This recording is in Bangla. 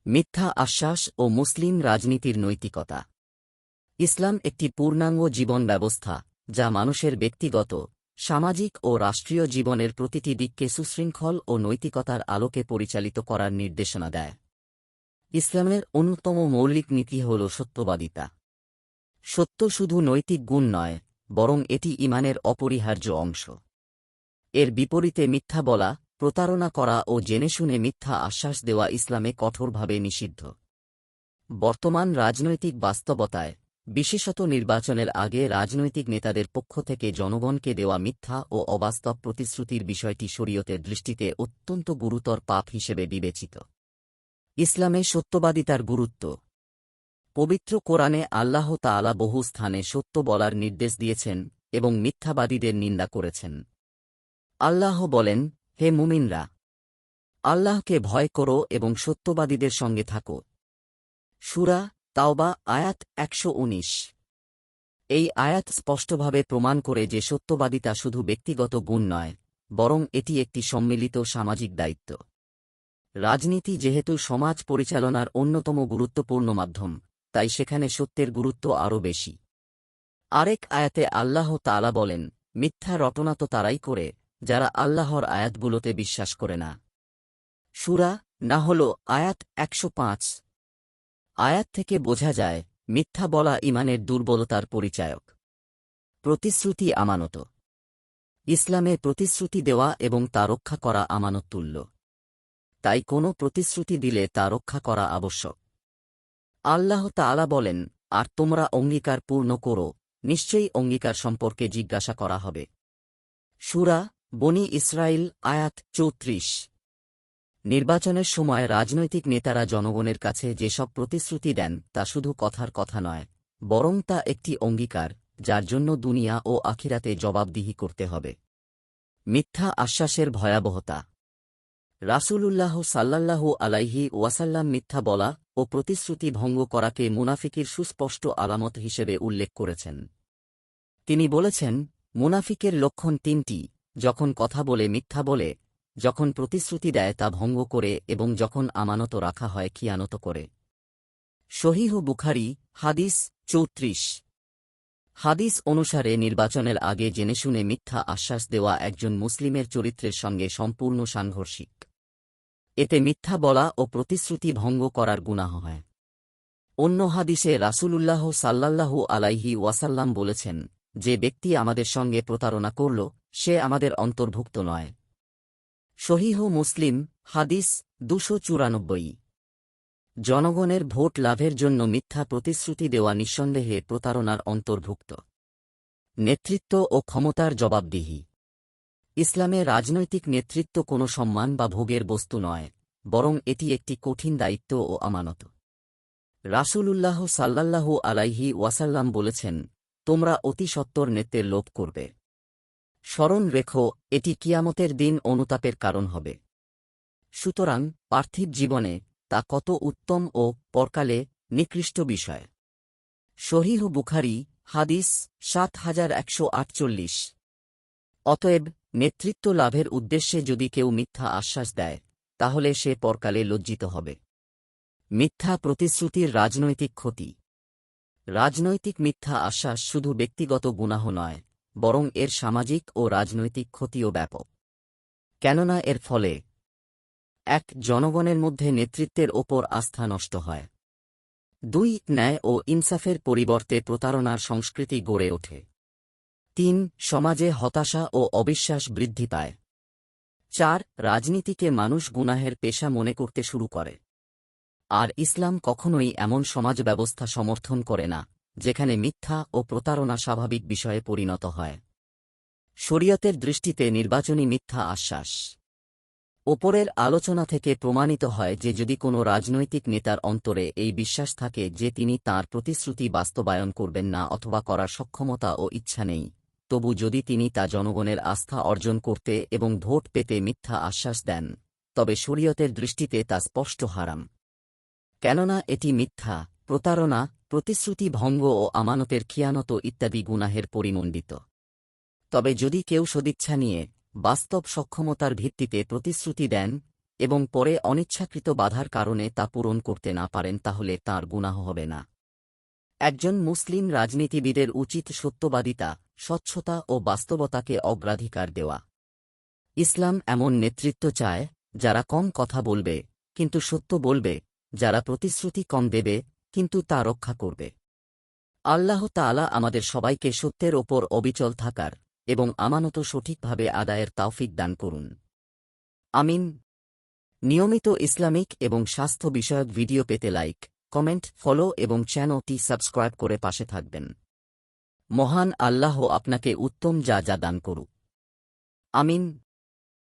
মিথ্যা আশ্বাস ও মুসলিম রাজনীতির নৈতিকতা। ইসলাম একটি পূর্ণাঙ্গ জীবন ব্যবস্থা যা মানুষের ব্যক্তিগত, সামাজিক ও রাষ্ট্রীয় জীবনের প্রতিটি দিককে সুশৃঙ্খল ও নৈতিকতার আলোকে পরিচালিত করার নির্দেশনা দেয়। ইসলামের অন্যতম মৌলিক নীতি হল সত্যবাদিতা। সত্য শুধু নৈতিক গুণ নয়, বরং এটি ঈমানের অপরিহার্য অংশ। এর বিপরীতে মিথ্যা বলা, প্রতারণা করা ও জেনেশুনে মিথ্যা আশ্বাস দেওয়া ইসলামে কঠোরভাবে নিষিদ্ধ। বর্তমান রাজনৈতিক বাস্তবতায়, বিশেষত নির্বাচনের আগে রাজনৈতিক নেতাদের পক্ষ থেকে জনগণকে দেওয়া মিথ্যা ও অবাস্তব প্রতিশ্রুতির বিষয়টি শরীয়তের দৃষ্টিতে অত্যন্ত গুরুতর পাপ হিসেবে বিবেচিত। ইসলামে সত্যবাদিতার গুরুত্ব। পবিত্র কোরআনে আল্লাহ তাআলা বহু স্থানে সত্য বলার নির্দেশ দিয়েছেন এবং মিথ্যাবাদীদের নিন্দা করেছেন। আল্লাহ বলেন, হে মুমিনরা! আল্লাহকে ভয় করো এবং সত্যবাদীদের সঙ্গে থাকো। সূরা তাওবা আয়াত ১১৯। এই আয়াত স্পষ্টভাবে প্রমাণ করে যে সত্যবাদিতা শুধু ব্যক্তিগত গুণ নয়, বরং এটি একটি সম্মিলিত সামাজিক দায়িত্ব। রাজনীতি যেহেতু সমাজ পরিচালনার অন্যতম গুরুত্বপূর্ণ মাধ্যম, তাই সেখানে সত্যের গুরুত্ব আরও বেশি। আরেক আয়াতে আল্লাহ তাআলা বলেন, মিথ্যা রটনা তো তারাই করে, যারা আল্লাহর আয়াতগুলোতে বিশ্বাস করে না। সূরা নাহল আয়াত ১০৫। আয়াত থেকে বোঝা যায়, মিথ্যা বলা ঈমানের দুর্বলতার পরিচায়ক। প্রতিশ্রুতি আমানত। ইসলামে প্রতিশ্রুতি দেওয়া এবং তা রক্ষা করা আমানততুল্য। তাই কোনো প্রতিশ্রুতি দিলে তা রক্ষা করা আবশ্যক। আল্লাহ তাআলা বলেন, আর তোমরা অঙ্গীকার পূর্ণ করো, নিশ্চয়ই অঙ্গীকার সম্পর্কে জিজ্ঞাসা করা হবে। সূরা বনী ইসরাইল আয়াত ৩৪। নির্বাচনের সময় রাজনৈতিক নেতারা জনগণের কাছে যেসব প্রতিশ্রুতি দেন তা শুধু কথার কথা নয়, বরং তা একটি অঙ্গীকার যার জন্য দুনিয়া ও আখিরাতে জবাবদিহি করতে হবে। মিথ্যা আশ্বাসের ভয়াবহতা। রাসূলুল্লাহ সাল্লাল্লাহু আলাইহি ওয়াসাল্লাম মিথ্যা বলা ও প্রতিশ্রুতি ভঙ্গ করাকে মুনাফিকের সুস্পষ্ট আলামত হিসেবে উল্লেখ করেছেন। তিনি বলেছেন, মুনাফিকের লক্ষণ তিনটি: যখন কথা বলে মিথ্যা বলে, যখন প্রতিশ্রুতি দেয় তা ভঙ্গ করে এবং যখন আমানত রাখা হয় খিয়ানত করে। সহিহ বুখারী হাদিস ৩৪। হাদিস অনুসারে নির্বাচনের আগে জেনেশুনে মিথ্যা আশ্বাস দেওয়া একজন মুসলিমের চরিত্রের সঙ্গে সম্পূর্ণ সাংঘর্ষিক। এতে মিথ্যা বলা ও প্রতিশ্রুতি ভঙ্গ করার গুনাহ হয়। অন্য হাদিসে রাসূলুল্লাহ সাল্লাল্লাহু আলাইহি ওয়াসাল্লাম বলেছেন, যে ব্যক্তি আমাদের সঙ্গে প্রতারণা করল, সে আমাদের অন্তর্ভুক্ত নয়। সহিহ মুসলিম হাদিস ২৯৪। জনগণের ভোট লাভের জন্য মিথ্যা প্রতিশ্রুতি দেওয়া নিঃসন্দেহে প্রতারণার অন্তর্ভুক্ত। নেতৃত্ব ও ক্ষমতার জবাবদিহি। ইসলামে রাজনৈতিক নেতৃত্ব কোনো সম্মান বা ভোগের বস্তু নয়, বরং এটি একটি কঠিন দায়িত্ব ও আমানত। রাসূলুল্লাহ সাল্লাল্লাহু আলাইহি ওয়াসাল্লাম বলেছেন, তোমরা অতি সত্বর নেতৃত্বের লোভ করবে। স্মরণ রেখো, এটি কিয়ামতের দিন অনুতাপের কারণ হবে। সুতরাং পার্থিব জীবনে তা কত উত্তম ও পরকালে নিকৃষ্ট বিষয়। সহিহ বুখারী হাদিস ৭১৪৮। অতএব নেতৃত্ব লাভের উদ্দেশ্যে যদি কেউ মিথ্যা আশ্বাস দেয়, তাহলে সে পরকালে লজ্জিত হবে। মিথ্যা প্রতিশ্রুতির রাজনৈতিক ক্ষতি। রাজনৈতিক মিথ্যা আশ্বাস শুধু ব্যক্তিগত গুনাহ নয়, বরং এর সামাজিক ও রাজনৈতিক ক্ষতিও ব্যাপক। কেননা এর ফলে ১. জনগণের মধ্যে নেতৃত্বের ওপর আস্থা নষ্ট হয়। ২. ন্যায় ও ইনসাফের পরিবর্তে প্রতারণার সংস্কৃতি গড়ে ওঠে। ৩. সমাজে হতাশা ও অবিশ্বাস বৃদ্ধি পায়। ৪. রাজনীতিকে মানুষ গুনাহের পেশা মনে করতে শুরু করে। আর ইসলাম কখনোই এমন সমাজ ব্যবস্থা সমর্থন করে না, যেখানে মিথ্যা ও প্রতারণা স্বাভাবিক বিষয়ে পরিণত হয়। শরীয়তের দৃষ্টিতে নির্বাচনী মিথ্যা আশ্বাস। ওপরের আলোচনা থেকে প্রমাণিত হয় যে যদি কোনো রাজনৈতিক নেতার অন্তরে এই বিশ্বাস থাকে যে তিনি তাঁর প্রতিশ্রুতি বাস্তবায়ন করবেন না অথবা করার সক্ষমতা ও ইচ্ছা নেই, তবু যদি তিনি তা জনগণের আস্থা অর্জন করতে এবং ভোট পেতে মিথ্যা আশ্বাস দেন, তবে শরীয়তের দৃষ্টিতে তা স্পষ্ট হারাম। কেননা এটি মিথ্যা, প্রতারণা, প্রতিশ্রুতি ভঙ্গ ও আমানতের খিয়ানত ইত্যাদি গুনাহের পরিমণ্ডিত। তবে যদি কেউ সদিচ্ছা নিয়ে বাস্তব সক্ষমতার ভিত্তিতে প্রতিশ্রুতি দেন এবং পরে অনিচ্ছাকৃত বাধার কারণে তা পূরণ করতে না পারেন তাহলে তাঁর গুনাহ হবে না। একজন মুসলিম রাজনীতিবিদের উচিত সত্যবাদিতা, স্বচ্ছতা ও বাস্তবতাকে অগ্রাধিকার দেওয়া। ইসলাম এমন নেতৃত্ব চায় যারা কম কথা বলবে কিন্তু সত্য বলবে, যারা প্রতিশ্রুতি কম দেবে কিন্তু তা রক্ষা করবে। আল্লাহ তাআলা আমাদের সবাইকে সত্যের ওপর অবিচল থাকার এবং আমানত সঠিকভাবে আদায়ের তৌফিক দান করুন। আমিন। নিয়মিত ইসলামিক এবং স্বাস্থ্য বিষয়ক ভিডিও পেতে লাইক, কমেন্ট, ফলো এবং চ্যানেলটি সাবস্ক্রাইব করে পাশে থাকবেন। মহান আল্লাহ আপনাকে উত্তম যা দান করুক। আমিন।